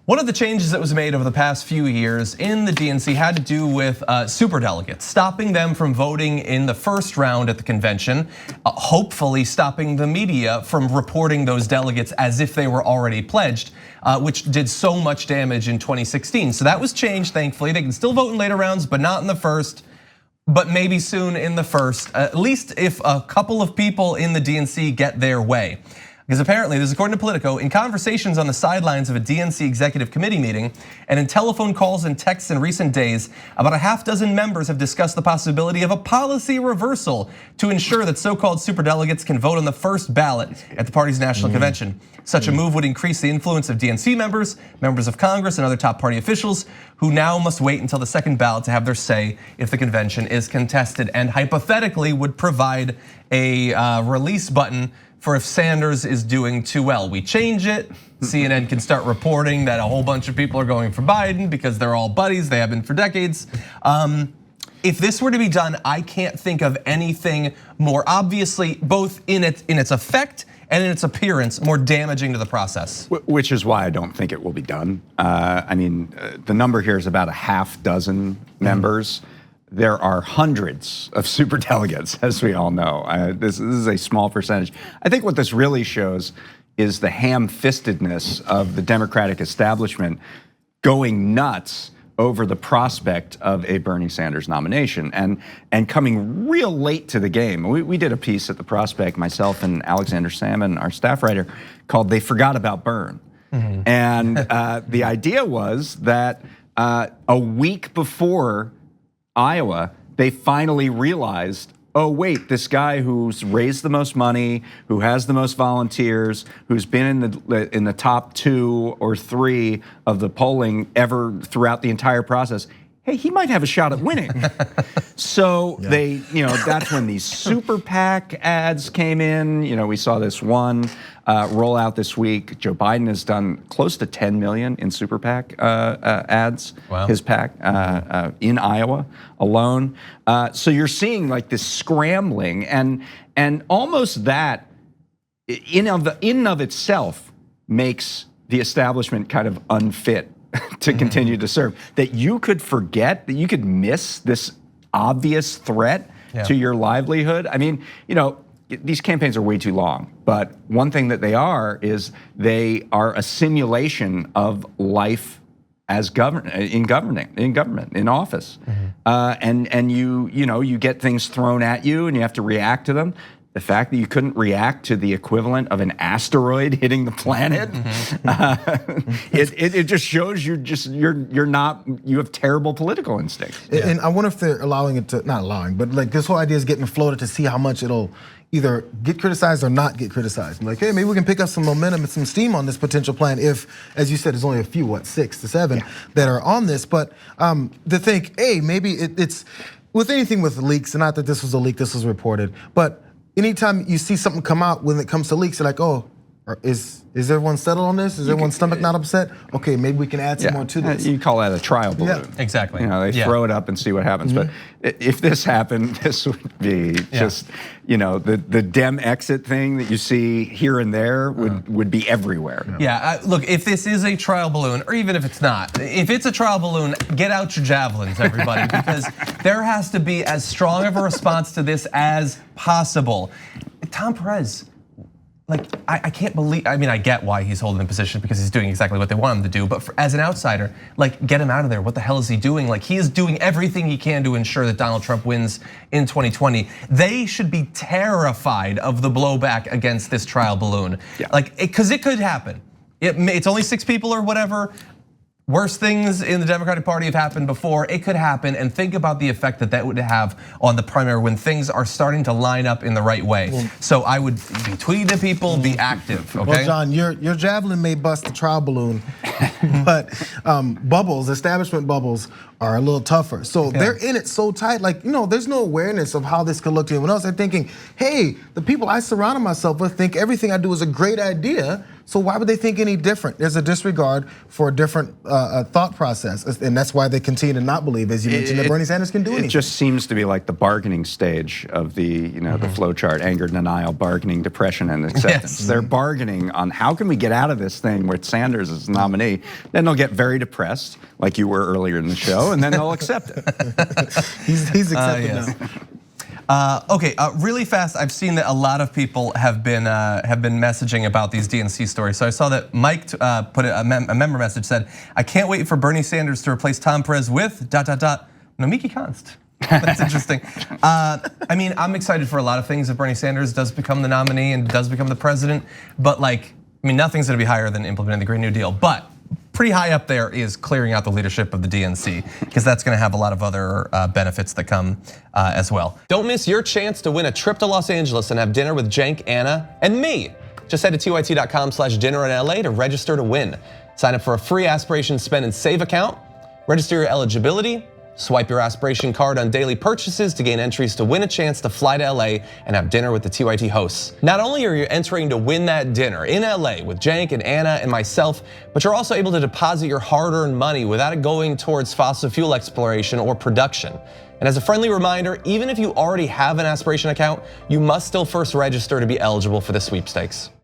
One of the changes that was made over the past few years in the DNC had to do with superdelegates, stopping them from voting in the first round at the convention, hopefully stopping the media from reporting those delegates as if they were already pledged, which did so much damage in 2016. So that was changed, thankfully. They can still vote in later rounds, but not in the first, but maybe soon in the first, at least if a couple of people in the DNC get their way. Because apparently, this is according to Politico, in conversations on the sidelines of a DNC executive committee meeting and in telephone calls and texts in recent days, about a half dozen members have discussed the possibility of a policy reversal to ensure that so-called superdelegates can vote on the first ballot at the party's national convention. Such a move would increase the influence of DNC members, members of Congress, and other top party officials who now must wait until the second ballot to have their say if the convention is contested, and hypothetically would provide a release button for if Sanders is doing too well. We change it, CNN can start reporting that a whole bunch of people are going for Biden because they're all buddies, they have been for decades. If this were to be done, I can't think of anything more obviously, both in its effect and in its appearance, more damaging to the process. Which is why I don't think it will be done. I mean, the number here is about a half dozen members. There are hundreds of superdelegates, as we all know. This is a small percentage. I think what this really shows is the ham-fistedness of the Democratic establishment going nuts over the prospect of a Bernie Sanders nomination and coming real late to the game. We did a piece at The Prospect, myself and Alexander Salmon, our staff writer, called "They Forgot About Bern." And the idea was that a week before Iowa, they finally realized, oh wait, this guy who's raised the most money, who has the most volunteers, who's been in the top 2 or 3 of the polling ever throughout the entire process, hey, he might have a shot at winning. So they, that's when these super PAC ads came in. We saw this one roll out this week. Joe Biden has done close to 10 million in super PAC ads, his PAC in Iowa alone. So you're seeing like this scrambling and almost that in of itself makes the establishment kind of unfit to continue to serve. That you could forget, that you could miss this obvious threat to your livelihood. I mean, these campaigns are way too long, but one thing that they are is they are a simulation of life as in government, in office. And you get things thrown at you and you have to react to them. The fact that you couldn't react to the equivalent of an asteroid hitting the planet, it just shows you have terrible political instincts. And I wonder if they're allowing it to, not allowing, but like this whole idea is getting floated to see how much it'll either get criticized or not get criticized. Like, hey, maybe we can pick up some momentum and some steam on this potential plan if, as you said, there's only a few, 6 to 7 that are on this. But to think, hey, maybe it's, with anything with leaks, and not that this was a leak, this was reported, but anytime you see something come out when it comes to leaks, you're like, oh, is everyone settled on this? Is everyone's stomach not upset? Okay, maybe we can add some more to this. You call that a trial balloon. Exactly. They throw it up and see what happens. But if this happened, this would be just, the Dem exit thing that you see here and there would be everywhere. Look, if this is a trial balloon, or even if it's not, if it's a trial balloon, get out your javelins, everybody, because there has to be as strong of a response to this as possible. Tom Perez, I can't believe, I get why he's holding the position because he's doing exactly what they want him to do, but as an outsider, get him out of there. What the hell is he doing? He is doing everything he can to ensure that Donald Trump wins in 2020. They should be terrified of the blowback against this trial balloon. Because it could happen. It's only 6 people or whatever. Worse things in the Democratic Party have happened before. It could happen, and think about the effect that would have on the primary when things are starting to line up in the right way. So I would be tweeting to people, be active, okay? Well, John, your javelin may bust the trial balloon, but bubbles, establishment bubbles, are a little tougher. So they're in it so tight, there's no awareness of how this could look to anyone else. They're thinking, hey, the people I surrounded myself with think everything I do is a great idea, So why would they think any different? There's a disregard for a different thought process, and that's why they continue to not believe, as you mentioned, that Bernie Sanders can do anything. It just seems to be like the bargaining stage of the the flow chart: anger, denial, bargaining, depression, and acceptance. Yes. They're bargaining on how can we get out of this thing with Sanders as nominee. Then they'll get very depressed, like you were earlier in the show, and then they'll accept it. He's accepted yes. now. Okay, really fast. I've seen that a lot of people have been messaging about these DNC stories. So I saw that Mike put a member message said, "I can't wait for Bernie Sanders to replace Tom Perez with ... Nomiki Konst." That's interesting. I mean, I'm excited for a lot of things if Bernie Sanders does become the nominee and does become the president. But like, I mean, nothing's going to be higher than implementing the Green New Deal. But pretty high up there is clearing out the leadership of the DNC, because that's going to have a lot of other benefits that come as well. Don't miss your chance to win a trip to Los Angeles and have dinner with Cenk, Anna, and me. Just head to tyt.com/dinner in LA to register to win. Sign up for a free Aspiration Spend and Save account. Register your eligibility. Swipe your Aspiration card on daily purchases to gain entries to win a chance to fly to LA and have dinner with the TYT hosts. Not only are you entering to win that dinner in LA with Cenk and Anna and myself, but you're also able to deposit your hard-earned money without it going towards fossil fuel exploration or production. And as a friendly reminder, even if you already have an Aspiration account, you must still first register to be eligible for the sweepstakes.